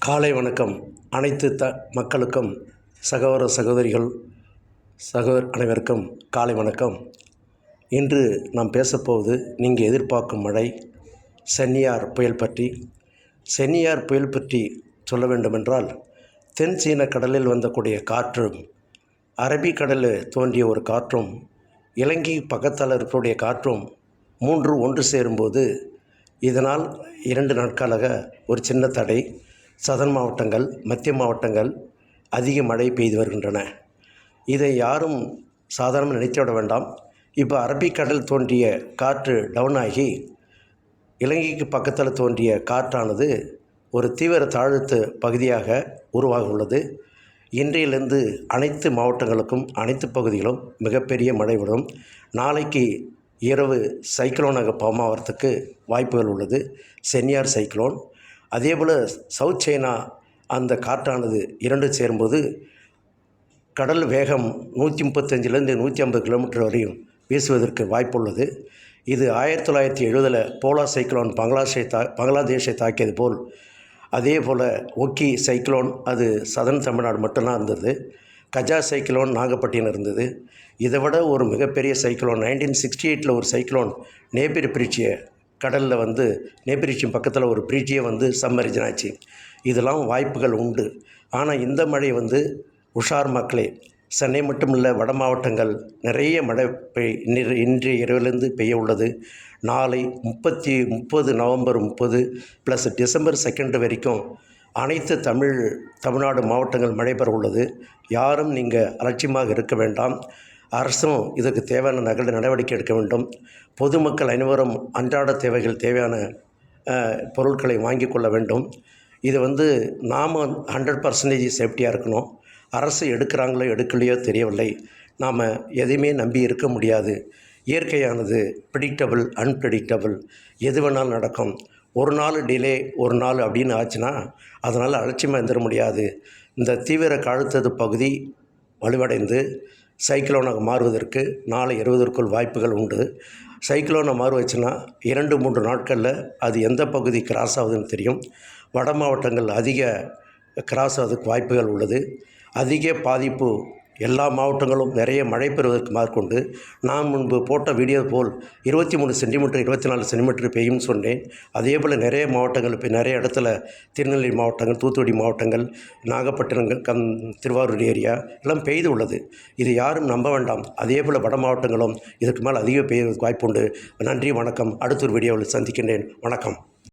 காலை வணக்கம். அனைத்து மக்களுக்கும், சகோதர சகோதரிகள், அனைவருக்கும் காலை வணக்கம். இன்று நாம் பேசப்போவது நீங்கள் எதிர்பார்க்கும் மழை, சென்னியார் புயல் பற்றி. சென்னியார் புயல் பற்றி சொல்ல வேண்டுமென்றால், தென் சீன கடலில் வந்தக்கூடிய காற்றும், அரபிக்கடலில் தோன்றிய ஒரு காற்றும், இலங்கை பக்கத்தில் இருக்கக்கூடிய காற்றும் மூன்று ஒன்று சேரும்போது, இதனால் 2 நாட்களாக ஒரு சின்ன தடை. சதன் மாவட்டங்கள், மத்திய மாவட்டங்கள் அதிக மழை பெய்து வருகின்றன. இதை யாரும் சாதாரண நினைத்துவிட வேண்டாம். இப்போ அரபிக்கடல் தோன்றிய காற்று டவுன் ஆகி இலங்கைக்கு பக்கத்தில் தோன்றிய காற்றானது ஒரு தீவிர தாழ்த்து பகுதியாக உருவாக உள்ளது. இன்றையிலிருந்து அனைத்து மாவட்டங்களுக்கும், அனைத்து பகுதிகளும் மிகப்பெரிய மழை விடும். நாளைக்கு இரவு சைக்ளோனாக ஃபார்ம் வாய்ப்புகள் உள்ளது, சென்னியார் சைக்ளோன். அதேபோல் சவுத் சைனா அந்த காற்றானது 2 சேரும்போது கடல் வேகம் 135லேருந்து 150 கிலோமீட்டர் வரையும் வீசுவதற்கு வாய்ப்புள்ளது. இது 1970 போலார் சைக்ளோன் பங்களாதேஷை தாக்கியது போல், அதே போல் ஒக்கி சைக்ளோன் அது சதன் தமிழ்நாடு மட்டும்தான் இருந்தது. கஜா சைக்ளோன் நாகப்பட்டினம் இருந்தது. இதை விட ஒரு மிகப்பெரிய சைக்ளோன் 1968 ஒரு சைக்ளோன் நேப்பியர் பிரிட்ஜியை கடலில் நேப்பியர் பக்கத்தில் ஒரு பிரிட்ஜியை சம்மரிஜன் ஆச்சு. இதெல்லாம் வாய்ப்புகள் உண்டு. ஆனால் இந்த மழை உஷார் மக்களே. சென்னை மட்டும் இல்லை, வட மாவட்டங்கள் நிறைய மழை இன்றைய இரவிலிருந்து பெய்ய உள்ளது. நாளை 30 நவம்பர் 30 ப்ளஸ் டிசம்பர் 2 வரைக்கும் அனைத்து தமிழ்நாடு மாவட்டங்கள் மழை பெற உள்ளது. யாரும் நீங்கள் அலட்சியமாக இருக்க வேண்டாம். அரசும் இதுக்கு தேவையான நடவடிக்கை எடுக்க வேண்டும். பொதுமக்கள் அனைவரும் அன்றாட தேவையான பொருட்களை வாங்கி கொள்ள வேண்டும். இது நாம் 100% சேஃப்டியாக இருக்கணும். அரசு எடுக்கிறாங்களோ எடுக்கலையோ தெரியவில்லை. நாம் எதையுமே நம்பி இருக்க முடியாது. இயற்கையானது ப்ரெடிக்டபிள், அன்பிரெடிக்டபிள், எது வேணாலும் நடக்கும். ஒரு நாள் டிலே, ஒரு நாள் அப்படின்னு ஆச்சுன்னா அதனால் அலட்சியமாக இருந்துட முடியாது. இந்த தீவிர காற்றழுத்த பகுதி வலுவடைந்து சைக்ளோனாக மாறுவதற்கு நாளை இரவுக்குள் வாய்ப்புகள் உண்டு. சைக்ளோனாக மாறுவச்சுன்னா 2-3 நாட்களில் அது எந்த பகுதி கிராஸ் ஆகுதுன்னு தெரியும். வட மாவட்டங்கள் அதிக கிராஸ் ஆகிறதுக்கு வாய்ப்புகள் உள்ளது. அதிக பாதிப்பு எல்லா மாவட்டங்களும் நிறைய மழை பெறுவதற்கு மேற்கொண்டு நான் முன்பு போட்ட வீடியோ போல் 23 சென்டிமீட்டர் 24 சென்டிமீட்டர் பெய்யும் சொன்னேன். அதே போல் நிறைய மாவட்டங்கள் இப்போ நிறைய இடத்துல திருநெல்வேலி மாவட்டங்கள், தூத்துக்குடி மாவட்டங்கள், நாகப்பட்டினம், திருவாரூர் ஏரியா எல்லாம் பெய்து உள்ளது. இது யாரும் நம்ப வேண்டாம். அதே போல் வட மாவட்டங்களும் இதுக்கு மேலே அதிக பெய்வதற்கு வாய்ப்பு உண்டு. நன்றி, வணக்கம். அடுத்த ஒரு வீடியோவில் சந்திக்கின்றேன். வணக்கம்.